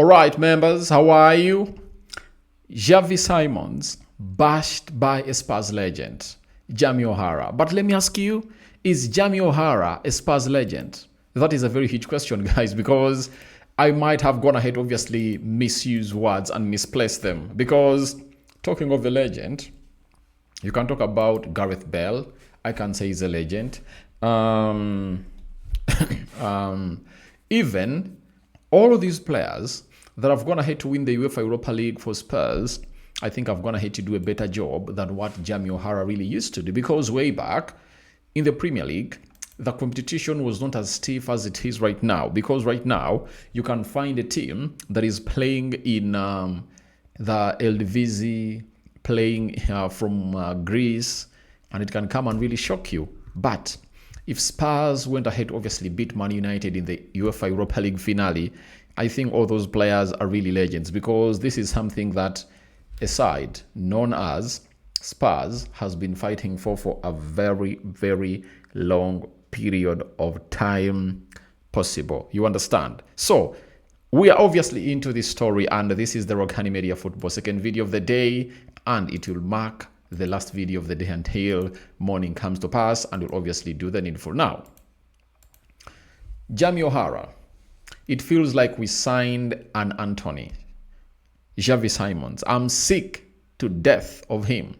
All right, members, how are you? Xavi Simons bashed by a Spurs legend, Jamie O'Hara. But let me ask you, is Jamie O'Hara a Spurs legend? That is a very huge question, guys, because I might have gone ahead, obviously, misuse words and misplace them. Because talking of the legend, you can talk about Gareth Bale. I can say he's a legend. Even all of these players that have gone ahead to win the UEFA Europa League for Spurs, I think I've gone ahead to do a better job than what Jamie O'Hara really used to do. Because way back in the Premier League, the competition was not as stiff as it is right now. Because right now, you can find a team that is playing in the Eredivisie, playing from Greece, and it can come and really shock you. But if Spurs went ahead, obviously beat Man United in the UEFA Europa League finale, I think all those players are really legends, because this is something that a side known as Spurs has been fighting for a very, very long period of time possible. You understand? So we are obviously into this story, and this is the Rokani Media Football second video of the day, and it will mark the last video of the day until morning comes to pass, and we'll obviously do the needful. Now, Jamie O'Hara, it feels like we signed an Anthony. Xavi Simons, I'm sick to death of him.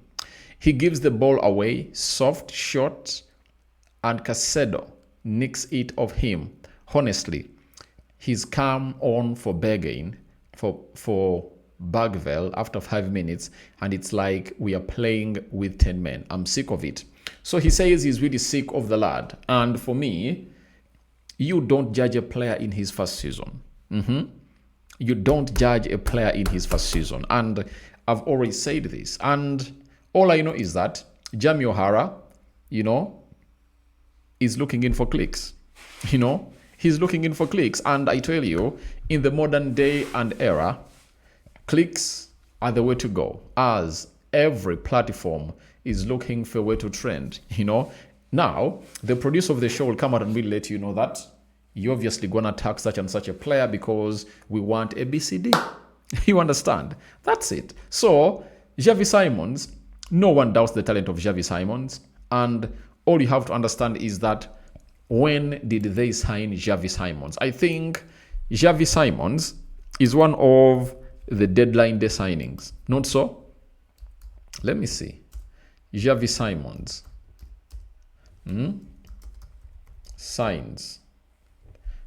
He gives the ball away, soft, short, and Casedo nicks it off him. Honestly, he's come on for begging for Bagvel after 5 minutes, and it's like we are playing with 10 men. I'm sick of it. So he says he's really sick of the lad. And for me, you don't judge a player in his first season. You don't judge a player in his first season. And I've already said this. And all I know is that Jamie O'Hara, is looking in for clicks. He's looking in for clicks. And I tell you, in the modern day and era, clicks are the way to go, as every platform is looking for a way to trend. Now, the producer of the show will come out and really let you know that you're obviously going to attack such and such a player because we want a BCD. You understand? That's it. So, Xavi Simons, no one doubts the talent of Xavi Simons. And all you have to understand is that when did they sign Xavi Simons? I think Xavi Simons is one of the deadline day signings. Not so? Let me see. Xavi Simons. Signs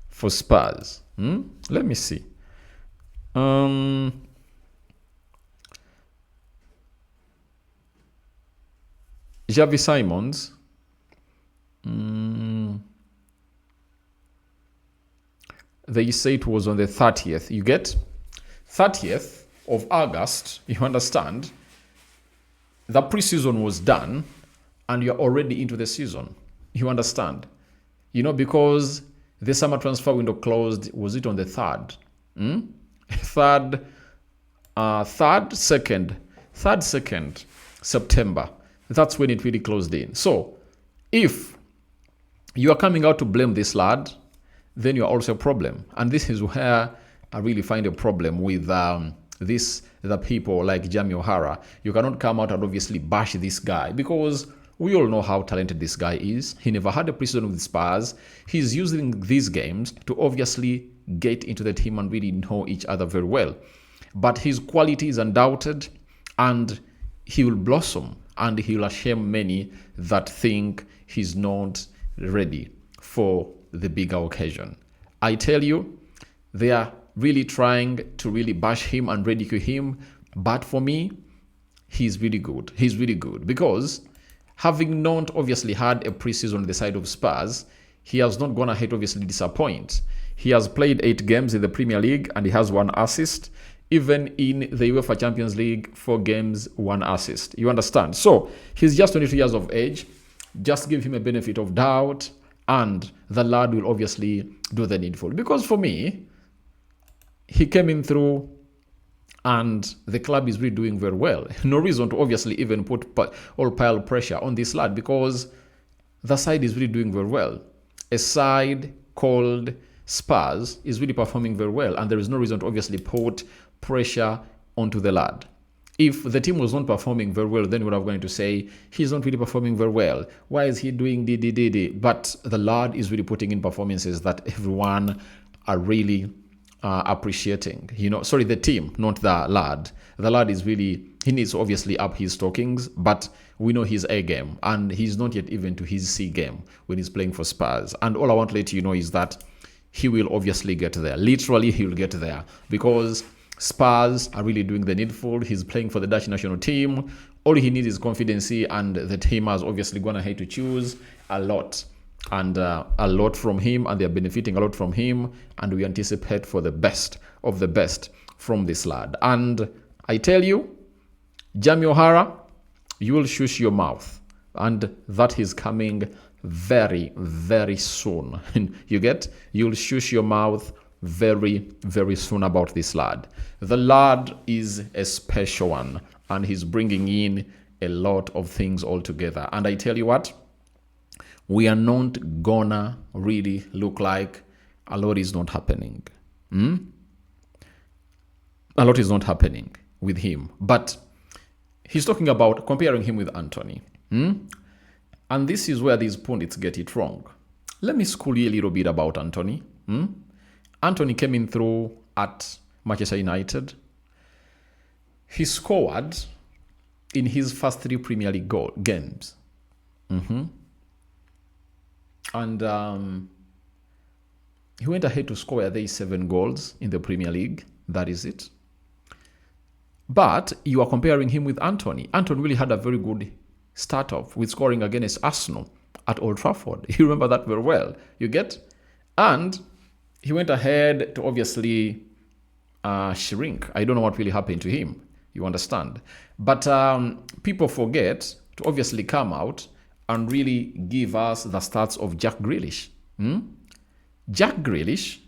for Spurs. Let me see. Xavi Simons. They say it was on the 30th. You get? 30th of August. You understand? The preseason was done, and you're already into the season. You understand? Because the summer transfer window closed, was it on the 3rd? 2nd September. That's when it really closed in. So, if you are coming out to blame this lad, then you're also a problem. And this is where I really find a problem with the people like Jamie O'Hara. You cannot come out and obviously bash this guy, because we all know how talented this guy is. He never had a preseason with Spurs. He's using these games to obviously get into the team and really know each other very well. But his quality is undoubted, and he will blossom, and he will shame many that think he's not ready for the bigger occasion. I tell you, they are really trying to really bash him and ridicule him. But for me, he's really good. He's really good because having not obviously had a preseason on the side of Spurs, he has not gone ahead obviously disappoint. He has played 8 games in the Premier League and he has 1 assist. Even in the UEFA Champions League, 4 games, 1 assist. You understand? So he's just 22 years of age. Just give him a benefit of doubt, and the lad will obviously do the needful. Because for me, he came in through, and the club is really doing very well. No reason to obviously even put all pile pressure on this lad, because the side is really doing very well. A side called Spurs is really performing very well, and there is no reason to obviously put pressure onto the lad. If the team was not performing very well, then we would have going to say he's not really performing very well. Why is he doing d? But the lad is really putting in performances that everyone are really appreciating. Sorry, the team, not the lad. The lad is really, he needs to obviously up his stockings, but we know his A game, and he's not yet even to his C game when he's playing for Spurs. And all I want to let you know is that he will obviously get there. Literally, he will get there, because Spurs are really doing the needful. He's playing for the Dutch national team. All he needs is confidence, and the team has obviously gone ahead to choose a lot from him, and they're benefiting a lot from him, and we anticipate for the best of the best from this lad. And I tell you, Jamie O'Hara, you will shush your mouth, and that is coming very, very soon. You'll shush your mouth very, very soon about this lad. The lad is a special one, and he's bringing in a lot of things all together. And I tell you what, we are not gonna really look like a lot is not happening. A lot is not happening with him, but he's talking about comparing him with Anthony. And this is where these pundits get it wrong. Let me school you a little bit about Anthony. Anthony came in through at Manchester United. He scored in his first 3 Premier League games. And he went ahead to score 7 goals in the Premier League. That is it. But you are comparing him with Anthony. Anthony really had a very good start off with scoring against Arsenal at Old Trafford. You remember that very well. And he went ahead to obviously shrink. I don't know what really happened to him. You understand? But people forget to obviously come out and really give us the stats of Jack Grealish. Jack Grealish,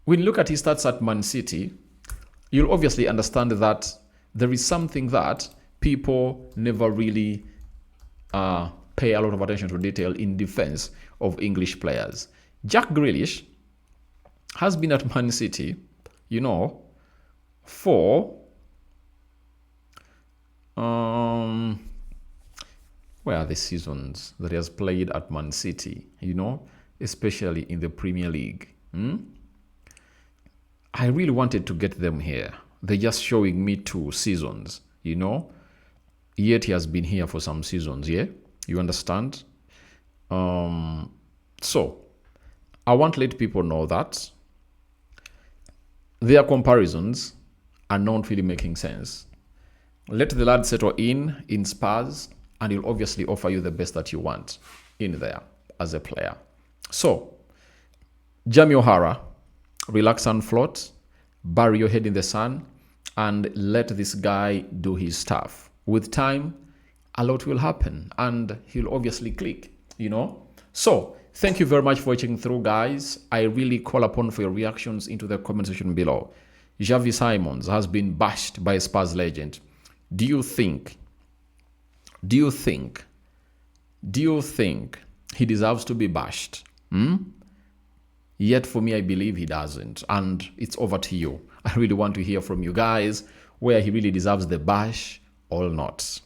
when you look at his stats at Man City, you'll obviously understand that there is something that people never really pay a lot of attention to detail in defense of English players. Jack Grealish has been at Man City, for where are the seasons that he has played at Man City, especially in the Premier League. I really wanted to get them here. They're just showing me 2 seasons, Yet he has been here for some seasons, yeah? You understand? So, I want to let people know that their comparisons are not really making sense. Let the lad settle in Spurs, and he'll obviously offer you the best that you want in there as a player. So, Jamie O'Hara, relax and float, bury your head in the sun, and let this guy do his stuff. With time, a lot will happen, and he'll obviously click, So, thank you very much for watching through, guys. I really call upon for your reactions into the comment section below. Xavi Simons has been bashed by a Spurs legend. Do you think he deserves to be bashed? Yet for me, I believe he doesn't. And it's over to you. I really want to hear from you guys where he really deserves the bash or not.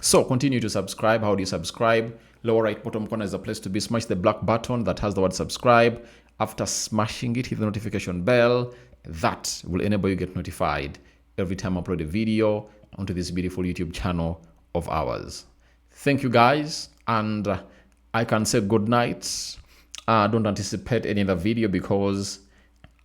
So continue to subscribe. How do you subscribe? Lower right bottom corner is the place to be. Smash the black button that has the word subscribe. After smashing it, hit the notification bell. That will enable you to get notified every time I upload a video onto this beautiful YouTube channel of ours. Thank you, guys. And I can say good night. Don't anticipate any other video because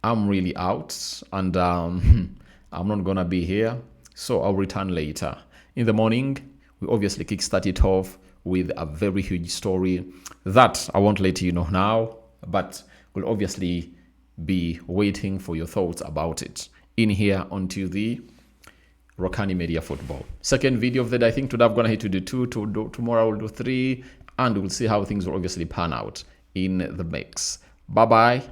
I'm really out, and I'm not gonna be here, so I'll return later. In the morning, we obviously kickstart it off with a very huge story that I won't let you know now, but we'll obviously be waiting for your thoughts about it in here onto the Rokani Media Football. Second video of the day. I think today I'm gonna hit to do 2, tomorrow I will do 3, and we'll see how things will obviously pan out in the mix. Bye bye.